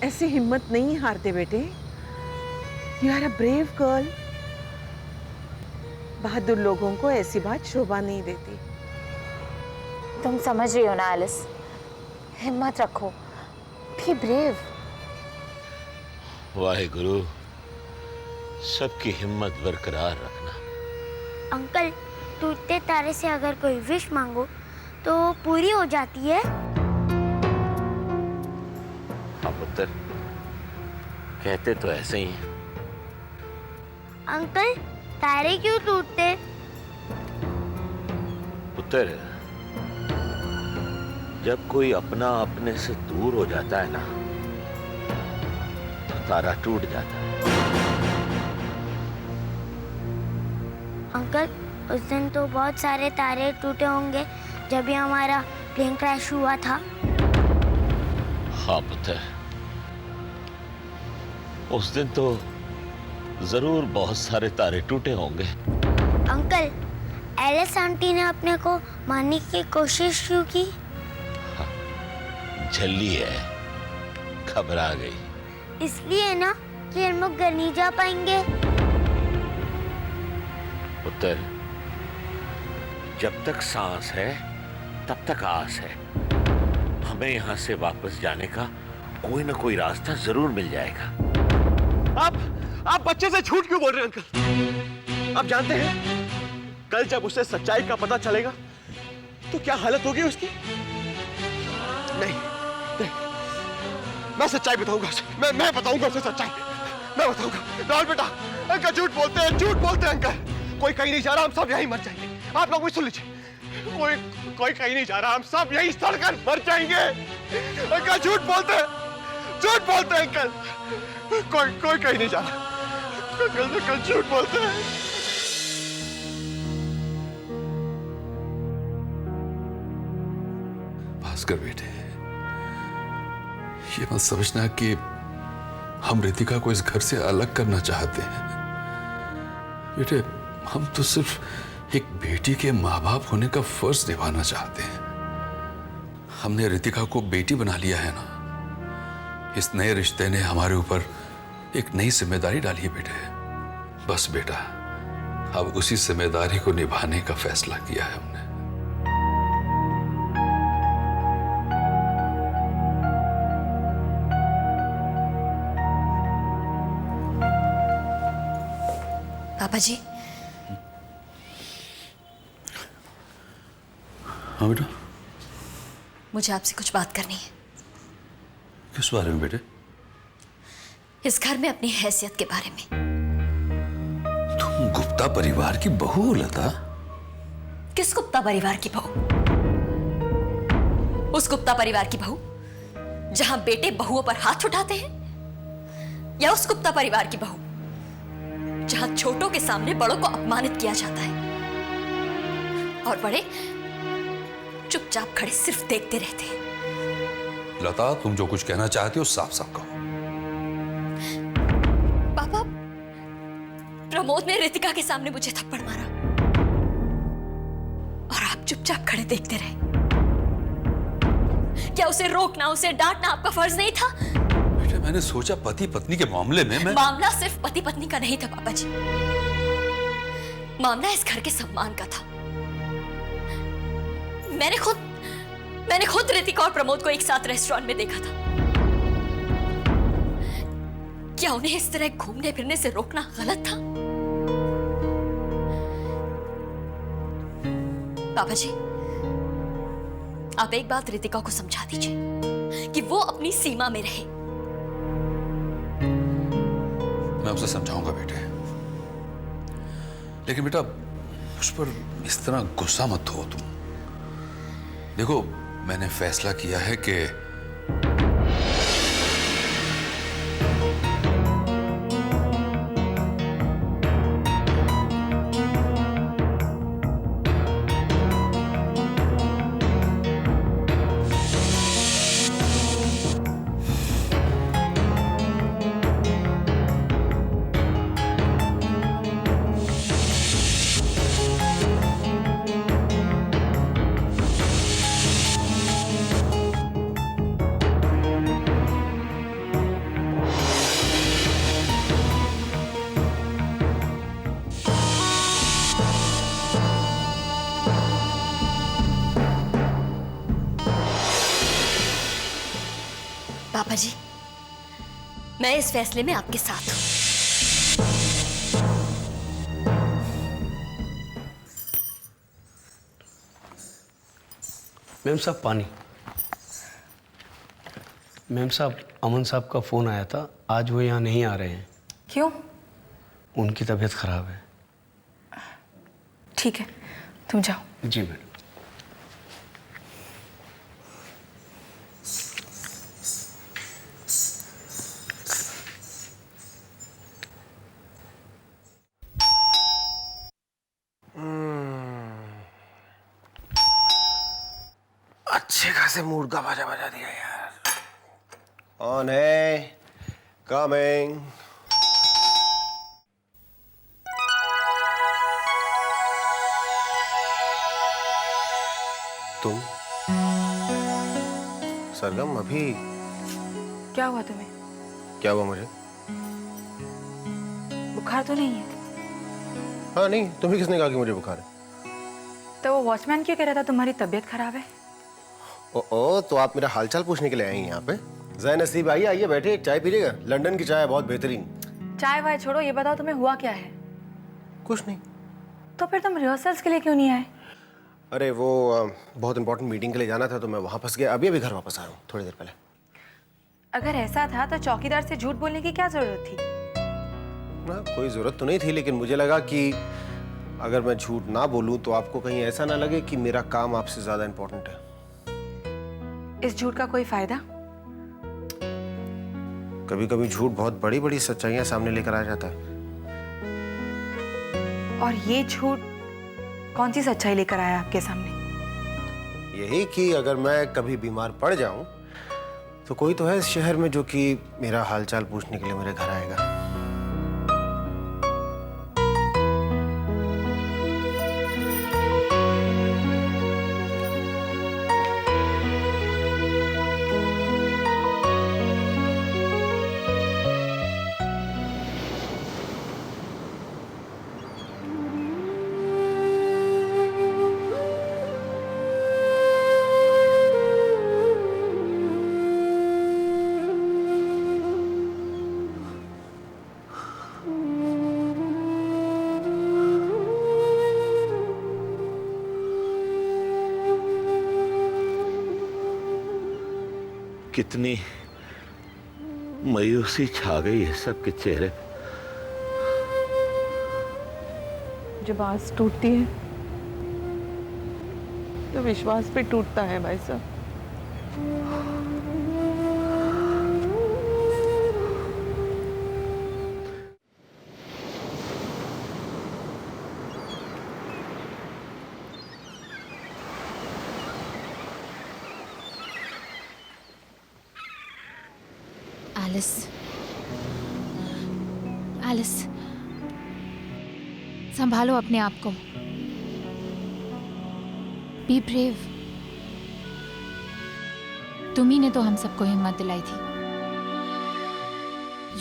ऐसी हिम्मत नहीं हारते बेटे। You are a brave girl. बहादुर लोगों को ऐसी बात शोभा नहीं देती। तुम समझ रही हो ना एलिस, हिम्मत रखो, बी ब्रेव। वाहेगुरु, सबकी हिम्मत बरकरार रखना। अंकल, टूटते तारे से अगर कोई विश मांगो तो पूरी हो जाती है? हाँ पुत्र, कहते तो ऐसे ही हैं। अंकल, तारे क्यों टूटते? पुत्र, जब कोई अपना अपने से दूर हो जाता है ना, तो तारा टूट जाता है। अंकल, उस दिन तो बहुत सारे तारे टूटे होंगे जब ये हमारा प्लेन क्रैश हुआ था। हाँ पुत्र, उस दिन तो जरूर बहुत सारे तारे टूटे होंगे। अंकल, एलिस आंटी ने अपने को मारने की कोशिश क्यों की? झल्ली है, घबरा गई। इसलिए ना कि हम लोग घर नहीं जा पाएंगे। पुत्र, जब तक सांस है तब तक आस है। हमें यहां से वापस जाने का कोई ना कोई रास्ता जरूर मिल जाएगा। आप बच्चे से झूठ क्यों बोल रहे हैं अंकल? आप जानते हैं कल जब उसे सच्चाई का पता चलेगा तो क्या हालत होगी उसकी? नहीं, नहीं, मैं सच्चाई बताऊंगा उसे। मैं बताऊंगा उसे सच्चाई। मैं बताऊंगा। राहुल बेटा, अंकल झूठ बोलते हैं अंकल। कोई कहीं नहीं जा रहा, हम सब यहीं मर जाएंगे। आप लोग भी सुन लीजिए, कोई कहीं नहीं जा रहा, हम सब यहीं सड़कर मर जाएंगे। अंकल झूठ बोलते हैं अंकल। कोई कहीं नहीं जा रहा। अंकल झूठ बोलते हैं। भास्कर बेटे, ये मत समझना कि हम रितिका को इस घर से अलग करना चाहते हैं। बेटे, हम तो सिर्फ एक बेटी के माँ बाप होने का फर्ज निभाना चाहते हैं। हमने रितिका को बेटी बना लिया है ना। इस नए रिश्ते ने हमारे ऊपर एक नई जिम्मेदारी डाली है बेटे। बस बेटा, अब उसी जिम्मेदारी को निभाने का फैसला किया है हमने। पापा जी। हाँ बेटा, मुझे आपसे कुछ बात करनी है। किस बारे में बेटे? इस घर में अपनी हैसियत के बारे में। तुम गुप्ता परिवार की बहू हो लता? किस गुप्ता परिवार की बहू? उस गुप्ता परिवार की बहू जहां बेटे बहुओं पर हाथ उठाते हैं, या उस गुप्ता परिवार की बहू जहां छोटों के सामने बड़ों को अपमानित किया जाता है और बड़े चुपचाप खड़े सिर्फ देखते रहते हैं? लता, तुम जो कुछ कहना चाहते हो साफ साफ कहो। पापा, प्रमोद ने रितिका के सामने मुझे थप्पड़ मारा और आप चुपचाप खड़े देखते रहे। क्या उसे रोकना, उसे डांटना आपका फर्ज नहीं था? बेटे, मैंने सोचा पति पत्नी के मामले में मैं... मामला सिर्फ पति पत्नी का नहीं था पापा जी। मामला इस घर के सम्मान का था। मैंने खुद रितिका और प्रमोद को एक साथ रेस्टोरेंट में देखा था। क्या उन्हें इस तरह घूमने फिरने से रोकना गलत था? पापा जी, आप एक बात रितिका को समझा दीजिए कि वो अपनी सीमा में रहे। मैं उसे समझाऊंगा बेटे, लेकिन बेटा उस पर इस तरह गुस्सा मत हो तुम। देखो, मैंने फैसला किया है कि पापा जी, मैं इस फैसले में आपके साथ हूं। मैम साहब पानी। मैम साहब, अमन साहब का फ़ोन आया था, आज वो यहाँ नहीं आ रहे हैं। क्यों? उनकी तबीयत खराब है। ठीक है, तुम जाओ। जी मैडम। अच्छे खासे मूड का बाजा बजा दिया यार। ऑन है, कमिंग। तुम सरगम, अभी क्या हुआ तुम्हें? क्या हुआ मुझे? बुखार तो नहीं है? हाँ नहीं, तुम्हें किसने कहा कि मुझे बुखार है? तो वो वॉचमैन क्यों कह रहा था तुम्हारी तबीयत खराब है? ओ, तो आप मेरा हालचाल पूछने के लिए आए हैं यहाँ पे? जय नसीब, आइए आइए बैठे, चाय पीजिएगा। लंदन की चाय है, बहुत बेहतरीन। चाय वाय छोड़ो, ये बताओ तुम्हें हुआ क्या है? कुछ नहीं। तो फिर तुम रिहर्सल्स के लिए क्यों नहीं आए? अरे वो बहुत इंपॉर्टेंट मीटिंग के लिए जाना था तो मैं वहाँ फंस गया। अभी घर वापस आया हूँ थोड़ी देर पहले। अगर ऐसा था तो चौकीदार से झूठ बोलने की क्या जरूरत थी? ना, कोई जरूरत तो नहीं थी, लेकिन मुझे लगा कि अगर मैं झूठ ना बोलूं तो आपको कहीं ऐसा ना लगे कि मेरा काम आपसे ज्यादा इंपॉर्टेंट है। इस झूठ का कोई फायदा? कभी कभी झूठ बहुत बड़ी बड़ी सच्चाइयां सामने लेकर आ जाता है। और ये झूठ कौन सी सच्चाई लेकर आया आपके सामने? यही कि अगर मैं कभी बीमार पड़ जाऊं तो कोई तो है इस शहर में जो कि मेरा हालचाल पूछने के लिए मेरे घर आएगा। कितनी मायूसी छा गई है सबके चेहरे पे। जब आस टूटती है तो विश्वास भी टूटता है भाई साहब। एलिस, एलिस, संभालो अपने आप को। Be brave. तुम्ही ने तो हम सबको हिम्मत दिलाई थी।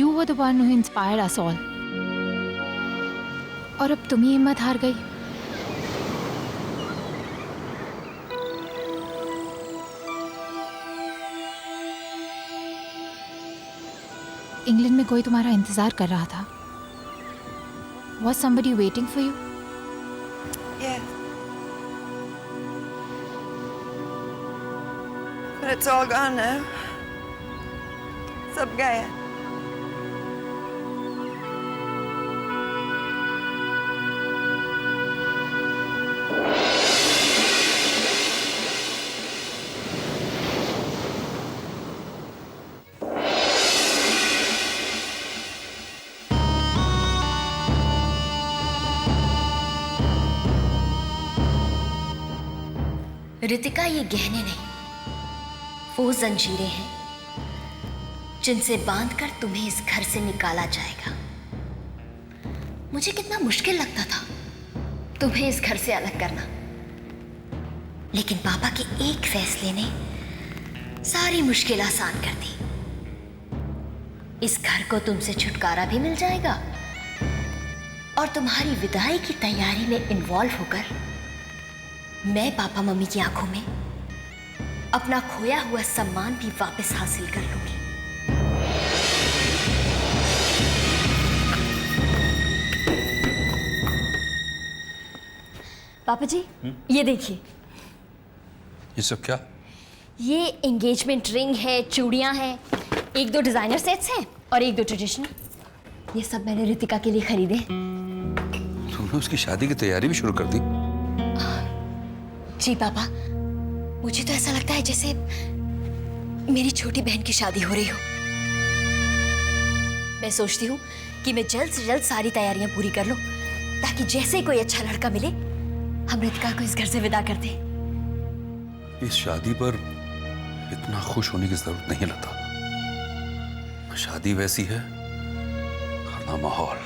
You were the one who inspired us all. और अब तुम ही हिम्मत हार गई। इंग्लैंड में कोई तुम्हारा इंतजार कर रहा था। Was somebody waiting for you? Yeah. But it's all gone now. सब गया। रितिका, ये गहने नहीं, वो जंजीरें हैं जिनसे बांधकर तुम्हें इस घर से निकाला जाएगा। मुझे कितना मुश्किल लगता था तुम्हें इस घर से अलग करना, लेकिन पापा के एक फैसले ने सारी मुश्किल आसान कर दी। इस घर को तुमसे छुटकारा भी मिल जाएगा और तुम्हारी विदाई की तैयारी में इन्वॉल्व होकर मैं पापा मम्मी की आंखों में अपना खोया हुआ सम्मान भी वापस हासिल कर लूंगी। पापा जी ये देखिए, ये सब क्या? ये एंगेजमेंट रिंग है, चूड़ियां हैं, 1-2 डिजाइनर सेट्स हैं और 1-2 ट्रेडिशनल। ये सब मैंने रितिका के लिए खरीदे। तुमने उसकी शादी की तैयारी भी शुरू कर दी? जी पापा, मुझे तो ऐसा लगता है जैसे मेरी छोटी बहन की शादी हो रही हो। मैं सोचती हूँ कि मैं जल्द से जल्द सारी तैयारियां पूरी कर लूं, ताकि जैसे ही कोई अच्छा लड़का मिले हम रितिका को इस घर से विदा कर दें। इस शादी पर इतना खुश होने की जरूरत नहीं लता। शादी वैसी है और ना माहौल।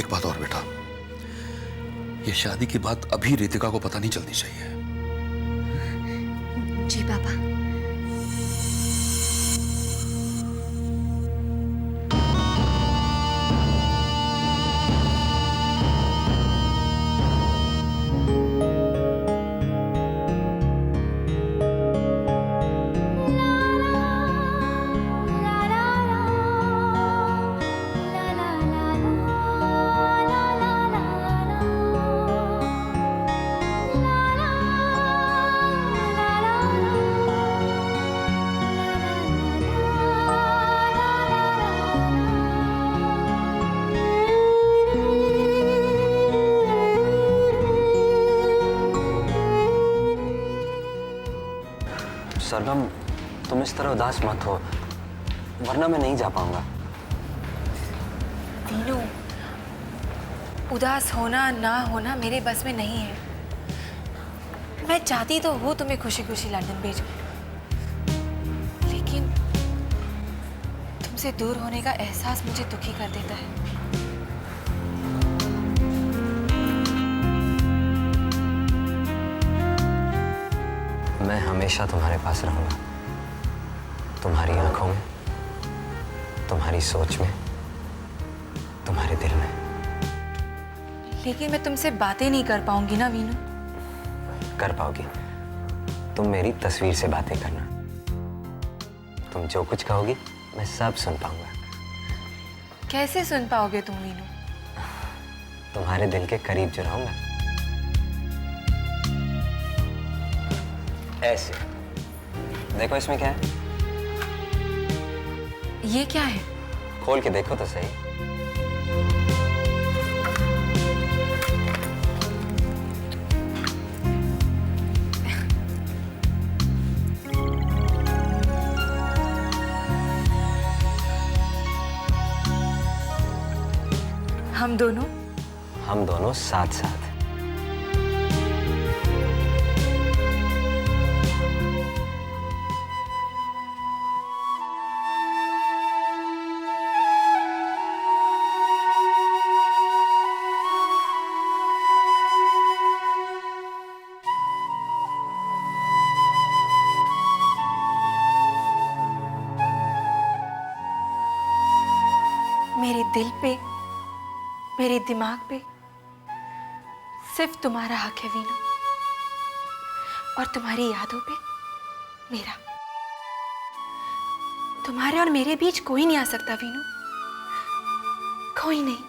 एक बात और बेटा, ये शादी की बात अभी रितिका को पता नहीं चलनी चाहिए। जी पापा। सरगम, तुम इस तरह उदास मत हो, वरना मैं नहीं जा पाऊंगा। वीनू, उदास होना ना होना मेरे बस में नहीं है। मैं चाहती तो हूँ तुम्हें खुशी खुशी लंदन भेजूं, लेकिन तुमसे दूर होने का एहसास मुझे दुखी कर देता है। मैं हमेशा तुम्हारे पास रहूंगा, तुम्हारी आंखों में, तुम्हारी सोच में, तुम्हारे दिल में। लेकिन मैं तुमसे बातें नहीं कर पाऊंगी ना वीनू। कर पाओगी, तुम मेरी तस्वीर से बातें करना। तुम जो कुछ कहोगी मैं सब सुन पाऊंगा। कैसे सुन पाओगे तुम वीनू? तुम्हारे दिल के करीब जो रहूंगा। ऐसे देखो, इसमें क्या है? ये क्या है? खोल के देखो तो सही। हम दोनों साथ साथ। मेरे दिल पे, मेरे दिमाग पे सिर्फ तुम्हारा हक है वीनू, और तुम्हारी यादों पे मेरा। तुम्हारे और मेरे बीच कोई नहीं आ सकता वीनू, कोई नहीं,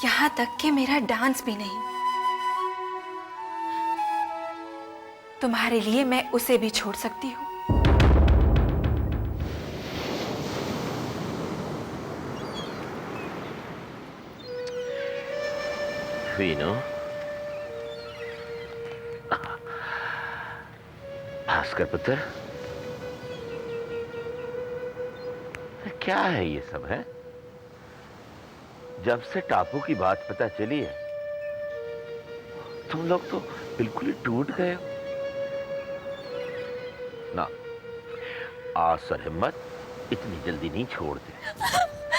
यहां तक कि मेरा डांस भी नहीं। तुम्हारे लिए मैं उसे भी छोड़ सकती हूँ। वीनू, भास्कर पुत्र, क्या है ये सब है? जब से टापू की बात पता चली है तुम लोग तो बिल्कुल ही टूट गए हो ना। आस और हिम्मत इतनी जल्दी नहीं छोड़ते।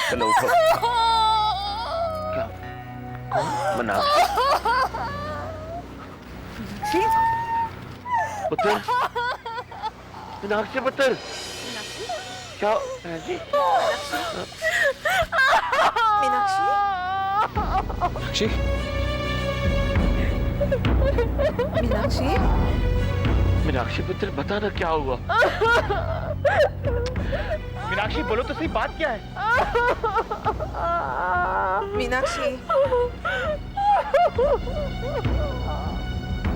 चलो उठो। क्या मीनाक्षी पुत्र, मीनाक्षी पुत्र, क्या जी? मीनाक्षी, मीनाक्षी, मीनाक्षी पुत्र, बता ना क्या हुआ। मीनाक्षी बोलो तो सही, बात क्या है? मीनाक्षी,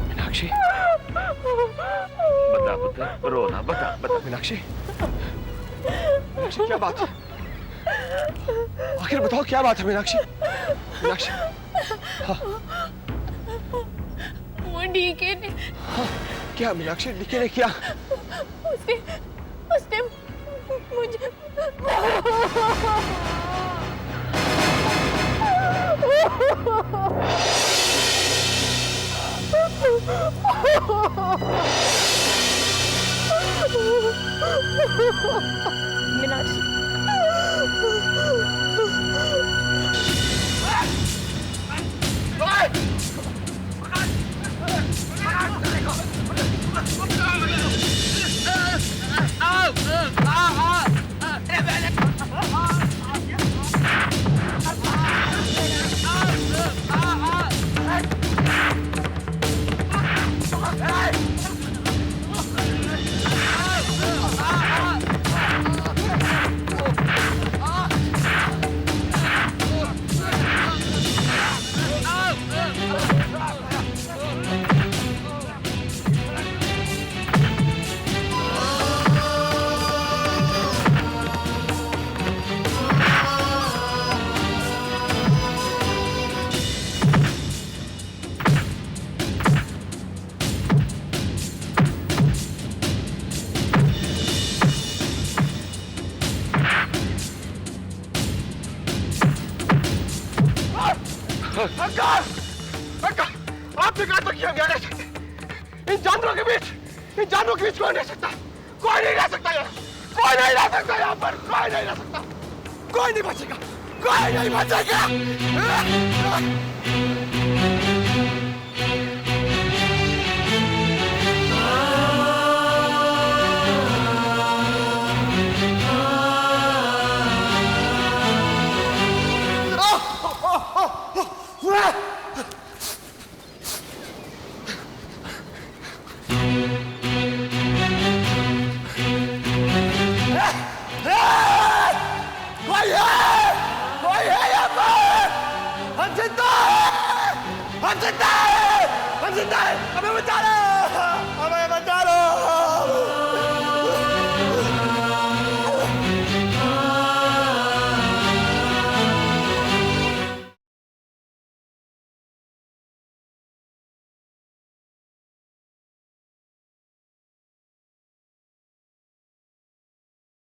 मीनाक्षी, बता बता, रो ना, बता बता मीनाक्षी, मीनाक्षी क्या बात है? आखिर बताओ क्या बात है मीनाक्षी? मीनाक्षी, हाँ वो डीके ने, हाँ क्या मीनाक्षी, डीके ने क्या? उसने मुझे मीनाक्षी, अंकल! अंकल! आपने कहा था कि हम यहाँ रह सकते। इन जानवरों के बीच कोई नहीं रह सकता। कोई नहीं रह सकता यहाँ। कोई नहीं रह सकता यहाँ पर। कोई नहीं रह सकता। कोई नहीं बचेगा। कोई नहीं बचेगा। हम जिंदा है! हमें बचा